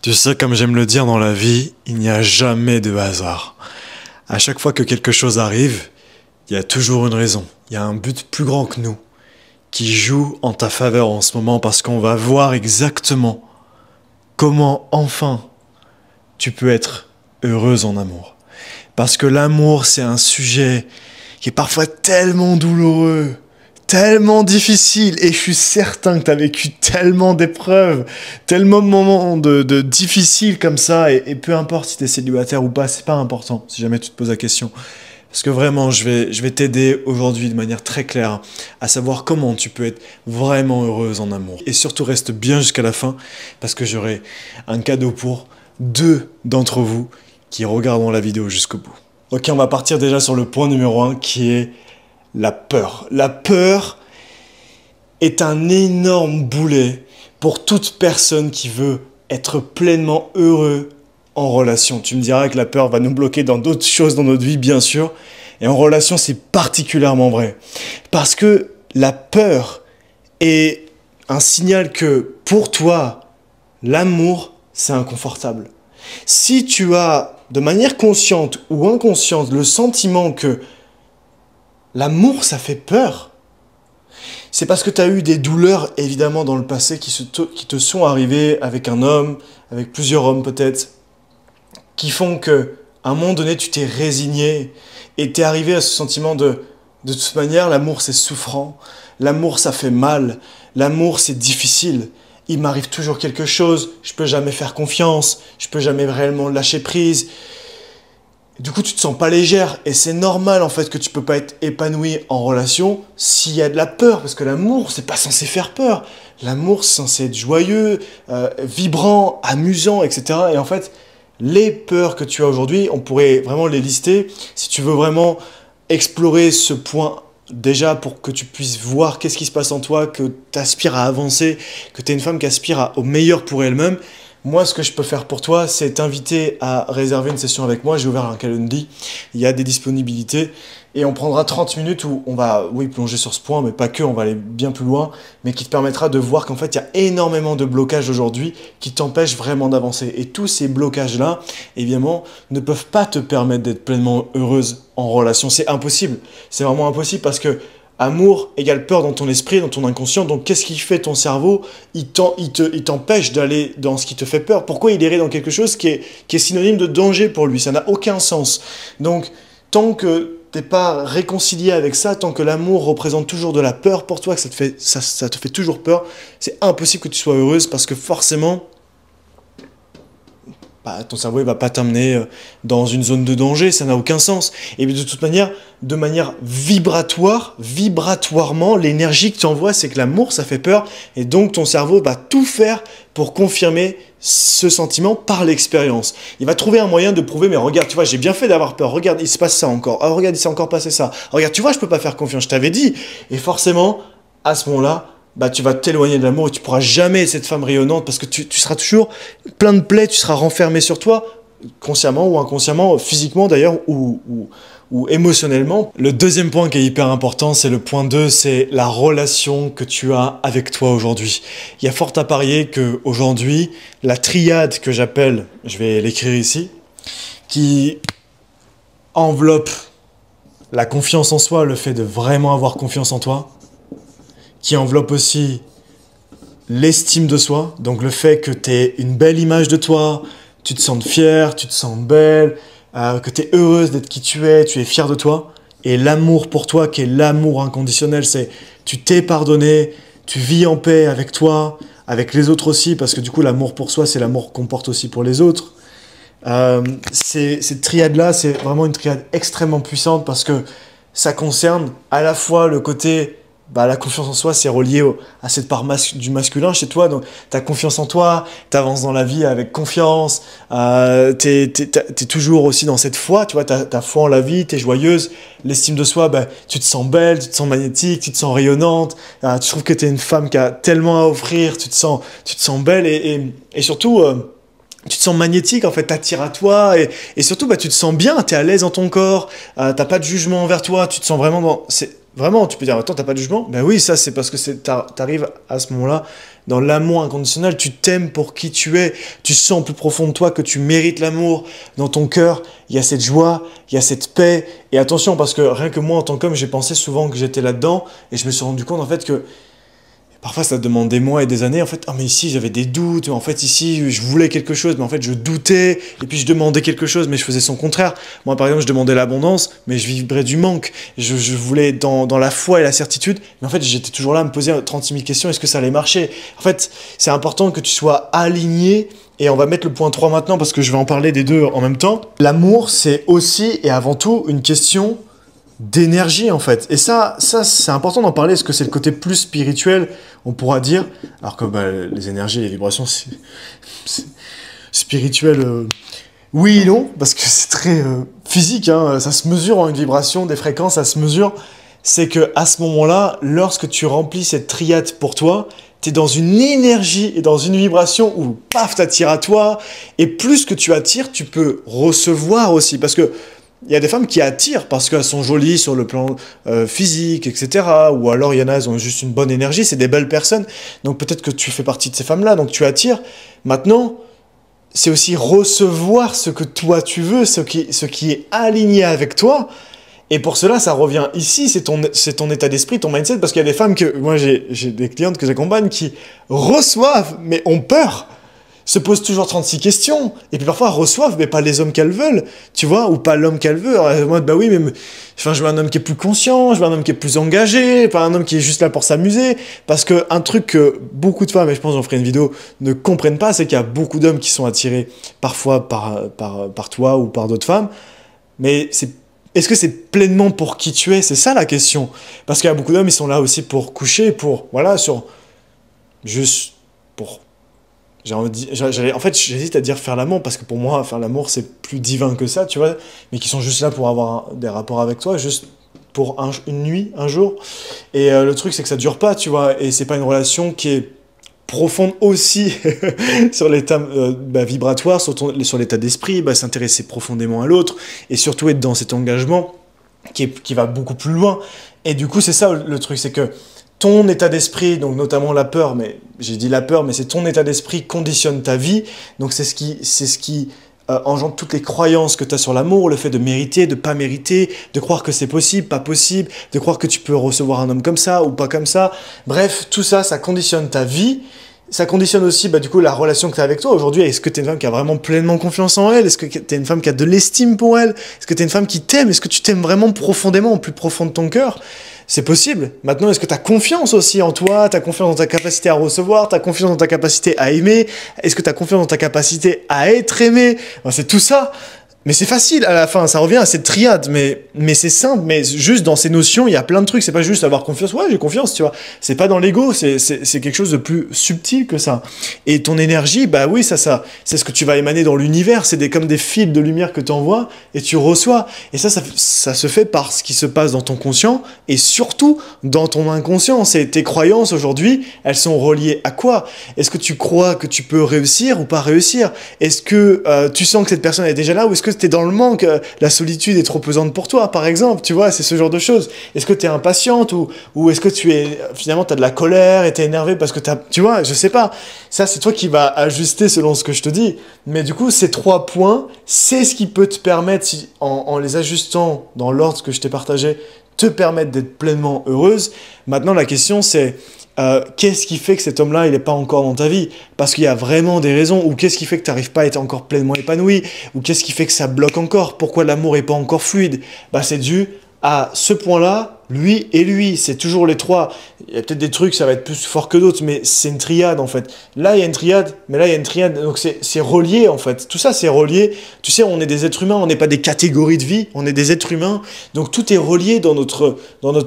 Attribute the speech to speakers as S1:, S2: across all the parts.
S1: Tu sais, comme j'aime le dire dans la vie, il n'y a jamais de hasard. À chaque fois que quelque chose arrive, il y a toujours une raison. Il y a un but plus grand que nous qui joue en ta faveur en ce moment parce qu'on va voir exactement comment enfin tu peux être heureuse en amour. Parce que l'amour, c'est un sujet qui est parfois tellement douloureux, tellement difficile, et je suis certain que tu as vécu tellement d'épreuves, tellement de moments de difficiles comme ça, et peu importe si tu es célibataire ou pas, c'est pas important, si jamais tu te poses la question. Parce que vraiment, je vais t'aider aujourd'hui de manière très claire à savoir comment tu peux être vraiment heureuse en amour. Et surtout, reste bien jusqu'à la fin, parce que j'aurai un cadeau pour 2 d'entre vous qui regarderont la vidéo jusqu'au bout. Ok, on va partir déjà sur le point numéro 1 qui est la peur. La peur est un énorme boulet pour toute personne qui veut être pleinement heureux en relation. Tu me diras que la peur va nous bloquer dans d'autres choses dans notre vie, bien sûr. Et en relation, c'est particulièrement vrai. Parce que la peur est un signal que pour toi, l'amour, c'est inconfortable. Si tu as, de manière consciente ou inconsciente, le sentiment que l'amour, ça fait peur, c'est parce que tu as eu des douleurs, évidemment, dans le passé qui te sont arrivées avec un homme, avec plusieurs hommes peut-être, qui font que, à un moment donné, tu t'es résigné et t'es arrivé à ce sentiment de toute manière, l'amour c'est souffrant, l'amour ça fait mal, l'amour c'est difficile, il m'arrive toujours quelque chose, je peux jamais faire confiance, je peux jamais réellement lâcher prise. Du coup, tu te sens pas légère et c'est normal en fait que tu peux pas être épanoui en relation s'il y a de la peur, parce que l'amour c'est pas censé faire peur. L'amour c'est censé être joyeux, vibrant, amusant, etc. Et en fait, les peurs que tu as aujourd'hui, on pourrait vraiment les lister. Si tu veux vraiment explorer ce point déjà pour que tu puisses voir qu'est-ce qui se passe en toi, que tu aspires à avancer, que tu es une femme qui aspire au meilleur pour elle-même, moi ce que je peux faire pour toi, c'est t'inviter à réserver une session avec moi. J'ai ouvert un calendrier, il y a des disponibilités et on prendra 30 minutes où on va, oui, plonger sur ce point, mais pas que, on va aller bien plus loin, mais qui te permettra de voir qu'en fait, il y a énormément de blocages aujourd'hui qui t'empêchent vraiment d'avancer. Et tous ces blocages-là, évidemment, ne peuvent pas te permettre d'être pleinement heureuse en relation. C'est impossible. C'est vraiment impossible parce que amour égale peur dans ton esprit, dans ton inconscient. Donc, qu'est-ce qui fait ton cerveau? Il t'empêche d'aller dans ce qui te fait peur. Pourquoi il irait dans quelque chose qui est synonyme de danger pour lui? Ça n'a aucun sens. Donc, tant que t'es pas réconcilié avec ça, tant que l'amour représente toujours de la peur pour toi, que ça te fait toujours peur, c'est impossible que tu sois heureuse parce que forcément, ton cerveau ne va pas t'amener dans une zone de danger, ça n'a aucun sens. Et de toute manière, de manière vibratoirement, l'énergie que tu envoies, c'est que l'amour, ça fait peur. Et donc, ton cerveau va tout faire pour confirmer ce sentiment par l'expérience. Il va trouver un moyen de prouver, mais regarde, tu vois, j'ai bien fait d'avoir peur. Regarde, il se passe ça encore. Oh, regarde, il s'est encore passé ça. Regarde, tu vois, je peux pas faire confiance, je t'avais dit. Et forcément, à ce moment-là, tu vas t'éloigner de l'amour et tu pourras jamais être cette femme rayonnante parce que tu seras toujours plein de plaies, tu seras renfermé sur toi, consciemment ou inconsciemment, physiquement d'ailleurs, ou émotionnellement. Le deuxième point qui est hyper important, c'est le point 2, c'est la relation que tu as avec toi aujourd'hui. Il y a fort à parier qu'aujourd'hui, la triade que j'appelle, je vais l'écrire ici, qui enveloppe la confiance en soi, le fait de vraiment avoir confiance en toi, qui enveloppe aussi l'estime de soi, donc le fait que tu aies une belle image de toi, tu te sens fière, tu te sens belle, que tu es heureuse d'être qui tu es fière de toi, et l'amour pour toi qui est l'amour inconditionnel, c'est tu t'es pardonné, tu vis en paix avec toi, avec les autres aussi, parce que du coup l'amour pour soi c'est l'amour qu'on porte aussi pour les autres. Cette triade-là, c'est vraiment une triade extrêmement puissante parce que ça concerne à la fois le côté la confiance en soi, c'est relié à cette part du masculin chez toi. Donc, tu as confiance en toi, tu avances dans la vie avec confiance, t'es toujours aussi dans cette foi, tu vois, tu as foi en la vie, tu es joyeuse. L'estime de soi, tu te sens belle, tu te sens magnétique, tu te sens rayonnante, tu trouves que tu es une femme qui a tellement à offrir, tu te sens belle et surtout... tu te sens magnétique, en fait, t'attires à toi et surtout, tu te sens bien, t'es à l'aise dans ton corps, t'as pas de jugement envers toi, tu te sens vraiment Vraiment, tu peux dire, attends, t'as pas de jugement? Ben oui, ça, c'est parce que t'arrives à ce moment-là, dans l'amour inconditionnel, tu t'aimes pour qui tu es, tu sens au plus profond de toi que tu mérites l'amour. Dans ton cœur, il y a cette joie, il y a cette paix. Et attention, parce que rien que moi, en tant qu'homme, j'ai pensé souvent que j'étais là-dedans, et je me suis rendu compte, en fait, que parfois, ça demande des mois et des années. En fait, ah mais ici, j'avais des doutes. En fait, ici, je voulais quelque chose, mais en fait, je doutais. Et puis, je demandais quelque chose, mais je faisais son contraire. Moi, par exemple, je demandais l'abondance, mais je vibrais du manque. Je voulais être dans la foi et la certitude. Mais en fait, j'étais toujours là à me poser 36 000 questions. Est-ce que ça allait marcher? En fait, c'est important que tu sois aligné. Et on va mettre le point 3 maintenant, parce que je vais en parler des deux en même temps. L'amour, c'est aussi et avant tout une question d'énergie en fait. Et ça c'est important d'en parler, parce que c'est le côté plus spirituel, on pourra dire, alors que les énergies et les vibrations, c'est spirituel, oui et non, parce que c'est très physique, hein, ça se mesure en une vibration, des fréquences, ça se mesure. C'est que à ce moment-là, lorsque tu remplis cette triade pour toi, tu es dans une énergie et dans une vibration où, paf, t'attires à toi, et plus que tu attires, tu peux recevoir aussi, parce que il y a des femmes qui attirent parce qu'elles sont jolies sur le plan physique, etc. Ou alors il y en a, elles ont juste une bonne énergie, c'est des belles personnes. Donc peut-être que tu fais partie de ces femmes-là, donc tu attires. Maintenant, c'est aussi recevoir ce que toi tu veux, ce qui est aligné avec toi. Et pour cela, ça revient ici, c'est ton état d'esprit, ton mindset, parce qu'il y a des femmes que, moi j'ai des clientes que j'accompagne qui reçoivent, mais ont peur, se posent toujours 36 questions, et puis parfois reçoivent, mais pas les hommes qu'elles veulent, tu vois, ou pas l'homme qu'elles veulent. Alors, moi, bah oui, mais enfin, je veux un homme qui est plus conscient, je veux un homme qui est plus engagé, pas un homme qui est juste là pour s'amuser, parce que un truc que beaucoup de femmes, et je pense que j'en ferai une vidéo, ne comprennent pas, c'est qu'il y a beaucoup d'hommes qui sont attirés parfois par toi ou par d'autres femmes, mais est-ce que c'est pleinement pour qui tu es? C'est ça la question. Parce qu'il y a beaucoup d'hommes, ils sont là aussi pour coucher, voilà, juste pour... en fait, j'hésite à dire faire l'amour, parce que pour moi, faire l'amour, c'est plus divin que ça, tu vois, mais qui sont juste là pour avoir des rapports avec toi, juste pour une nuit, un jour. Et le truc, c'est que ça dure pas, tu vois, et c'est pas une relation qui est profonde aussi sur l'état vibratoire, sur l'état d'esprit, s'intéresser profondément à l'autre, et surtout être dans cet engagement qui va beaucoup plus loin. Et du coup, c'est ça le truc, c'est que ton état d'esprit, donc notamment la peur, mais j'ai dit la peur, mais c'est ton état d'esprit conditionne ta vie, donc c'est ce qui engendre toutes les croyances que tu as sur l'amour, le fait de mériter, de pas mériter, de croire que c'est possible, pas possible, de croire que tu peux recevoir un homme comme ça ou pas comme ça. Bref, tout ça, ça conditionne ta vie. Ça conditionne aussi du coup la relation que tu as avec toi aujourd'hui. Est-ce que tu es une femme qui a vraiment pleinement confiance en elle? Est-ce que tu es une femme qui a de l'estime pour elle? Est-ce que tu es une femme qui t'aime? Est-ce que tu t'aimes vraiment profondément, au plus profond de ton cœur? C'est possible. Maintenant, est-ce que tu as confiance aussi en toi? Tu as confiance dans ta capacité à recevoir? Tu as confiance dans ta capacité à aimer? Est-ce que tu as confiance dans ta capacité à être aimé? C'est tout ça. Mais c'est facile à la fin, ça revient à cette triade, mais c'est simple, mais juste dans ces notions, il y a plein de trucs, c'est pas juste avoir confiance, ouais j'ai confiance, tu vois, c'est pas dans l'ego, c'est quelque chose de plus subtil que ça. Et ton énergie, oui, ça c'est ce que tu vas émaner dans l'univers, c'est comme des fils de lumière que tu envoies et tu reçois. Et ça se fait par ce qui se passe dans ton conscient et surtout dans ton inconscient. C'est tes croyances aujourd'hui, elles sont reliées à quoi? Est-ce que tu crois que tu peux réussir ou pas réussir? Est-ce que tu sens que cette personne est déjà là, ou est-ce que tu es dans le manque, la solitude est trop pesante pour toi, par exemple, tu vois, c'est ce genre de choses. Est-ce que tu es impatiente ou est-ce que finalement tu as de la colère et tu es énervé parce que tu vois, je sais pas. Ça, c'est toi qui vas ajuster selon ce que je te dis. Mais du coup, ces 3 points, c'est ce qui peut te permettre, en les ajustant dans l'ordre que je t'ai partagé, te permettre d'être pleinement heureuse. Maintenant, la question, c'est qu'est-ce qui fait que cet homme-là, il n'est pas encore dans ta vie? Parce qu'il y a vraiment des raisons. Ou qu'est-ce qui fait que tu n'arrives pas à être encore pleinement épanoui? Ou qu'est-ce qui fait que ça bloque encore? Pourquoi l'amour n'est pas encore fluide? C'est dû à ce point-là, lui et lui. C'est toujours les 3. Il y a peut-être des trucs, ça va être plus fort que d'autres, mais c'est une triade en fait. Là, il y a une triade, mais là, il y a une triade. Donc c'est relié en fait. Tout ça, c'est relié. Tu sais, on est des êtres humains, on n'est pas des catégories de vie, on est des êtres humains. Donc tout est relié dans notre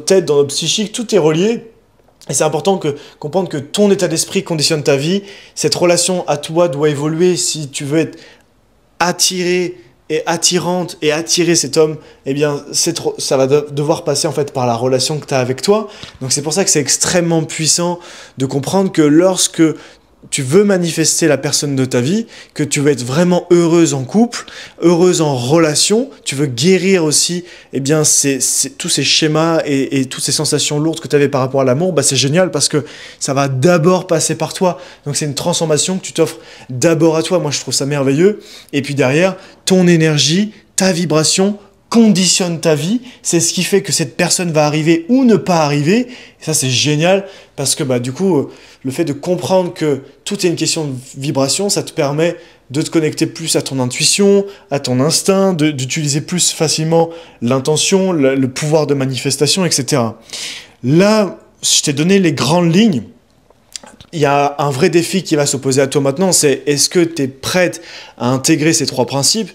S1: tête, dans notre psychique, tout est relié. Et c'est important de comprendre que ton état d'esprit conditionne ta vie. Cette relation à toi doit évoluer si tu veux être attiré et attirante et attirer cet homme. Eh bien, ça va devoir passer en fait par la relation que tu as avec toi. Donc c'est pour ça que c'est extrêmement puissant de comprendre que lorsque tu veux manifester la personne de ta vie, que tu veux être vraiment heureuse en couple, heureuse en relation, tu veux guérir aussi eh bien, tous ces schémas et toutes ces sensations lourdes que tu avais par rapport à l'amour, bah, c'est génial parce que ça va d'abord passer par toi. Donc c'est une transformation que tu t'offres d'abord à toi. Moi, je trouve ça merveilleux. Et puis derrière, ton énergie, ta vibration conditionne ta vie. C'est ce qui fait que cette personne va arriver ou ne pas arriver. Et ça, c'est génial parce que bah, du coup, le fait de comprendre que tout est une question de vibration, ça te permet de te connecter plus à ton intuition, à ton instinct, d'utiliser plus facilement l'intention, le pouvoir de manifestation, etc. Là, je t'ai donné les grandes lignes. Il y a un vrai défi qui va s'opposer à toi maintenant, c'est est-ce que tu es prête à intégrer ces 3 principes?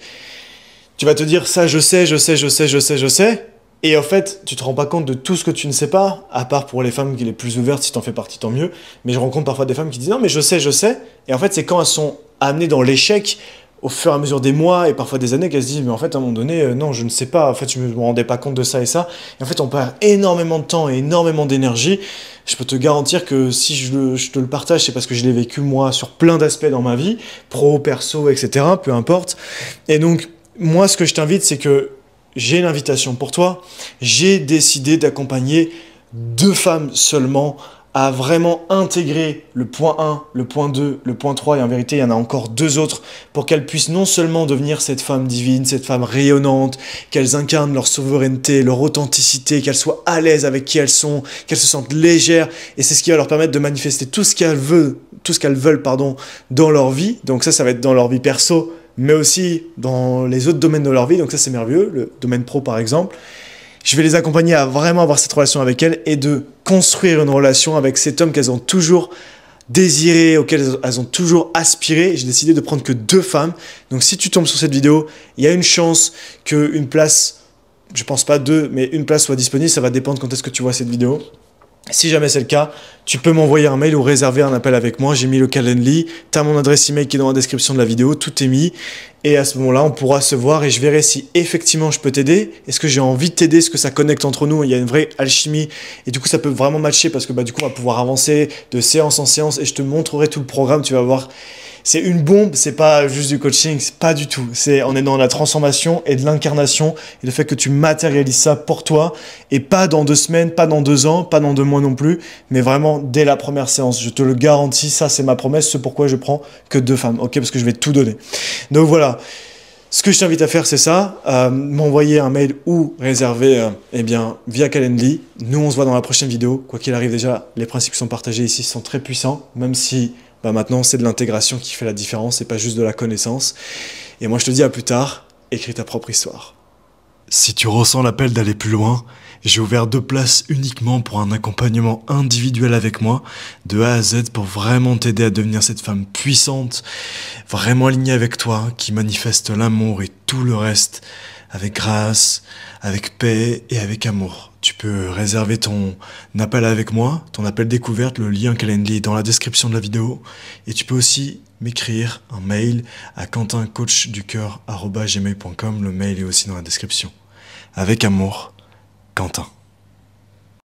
S1: Tu vas te dire ça, je sais. Et en fait, tu te rends pas compte de tout ce que tu ne sais pas, à part pour les femmes qui les plus ouvertes, si t'en fais partie, tant mieux. Mais je rencontre parfois des femmes qui disent non, mais je sais. Et en fait, c'est quand elles sont amenées dans l'échec, au fur et à mesure des mois et parfois des années, qu'elles se disent mais en fait, à un moment donné, non, je ne sais pas. En fait, je me rendais pas compte de ça et ça. Et en fait, on perd énormément de temps et énormément d'énergie. Je peux te garantir que si je te le partage, c'est parce que je l'ai vécu moi sur plein d'aspects dans ma vie, pro, perso, etc. Peu importe. Et donc, moi, ce que je t'invite, c'est que j'ai une invitation pour toi. J'ai décidé d'accompagner 2 femmes seulement à vraiment intégrer le point 1, le point 2, le point 3, et en vérité, il y en a encore 2 autres, pour qu'elles puissent non seulement devenir cette femme divine, cette femme rayonnante, qu'elles incarnent leur souveraineté, leur authenticité, qu'elles soient à l'aise avec qui elles sont, qu'elles se sentent légères, et c'est ce qui va leur permettre de manifester tout ce qu'elles veulent, dans leur vie. Donc ça va être dans leur vie perso, mais aussi dans les autres domaines de leur vie. Donc ça, c'est merveilleux, le domaine pro par exemple. Je vais les accompagner à vraiment avoir cette relation avec elles et de construire une relation avec cet homme qu'elles ont toujours désiré, auquel elles ont toujours aspiré. J'ai décidé de prendre que 2 femmes. Donc si tu tombes sur cette vidéo, il y a une chance qu'une place, je pense pas 2, mais une place soit disponible. Ça va dépendre quand est-ce que tu vois cette vidéo. Si jamais c'est le cas, tu peux m'envoyer un mail ou réserver un appel avec moi. J'ai mis le Calendly, tu as mon adresse email qui est dans la description de la vidéo, tout est mis. Et à ce moment-là, on pourra se voir et je verrai si effectivement je peux t'aider. Est-ce que j'ai envie de t'aider? Est-ce que ça connecte entre nous? Il y a une vraie alchimie et du coup, ça peut vraiment matcher parce que bah, du coup, on va pouvoir avancer de séance en séance et je te montrerai tout le programme. Tu vas voir, c'est une bombe, c'est pas juste du coaching, c'est pas du tout. On est dans la transformation et de l'incarnation et le fait que tu matérialises ça pour toi et pas dans 2 semaines, pas dans 2 ans, pas dans 2 mois non plus, mais vraiment dès la première séance. Je te le garantis, ça c'est ma promesse, c'est pourquoi je prends que 2 femmes, ok? Parce que je vais tout donner. Donc voilà. Ce que je t'invite à faire, c'est ça, m'envoyer un mail ou réserver eh bien, via Calendly. Nous, on se voit dans la prochaine vidéo. Quoi qu'il arrive déjà, les principes qui sont partagés ici sont très puissants, même si bah, maintenant, c'est de l'intégration qui fait la différence et pas juste de la connaissance. Et moi, je te dis à plus tard, écris ta propre histoire. Si tu ressens l'appel d'aller plus loin, j'ai ouvert 2 places uniquement pour un accompagnement individuel avec moi, de A à Z, pour vraiment t'aider à devenir cette femme puissante, vraiment alignée avec toi, qui manifeste l'amour et tout le reste, avec grâce, avec paix et avec amour. Tu peux réserver ton appel avec moi, ton appel découverte, le lien Calendly est dans la description de la vidéo, et tu peux aussi m'écrire un mail à quentincoachducoeur@gmail.com, le mail est aussi dans la description. Avec amour, Quentin.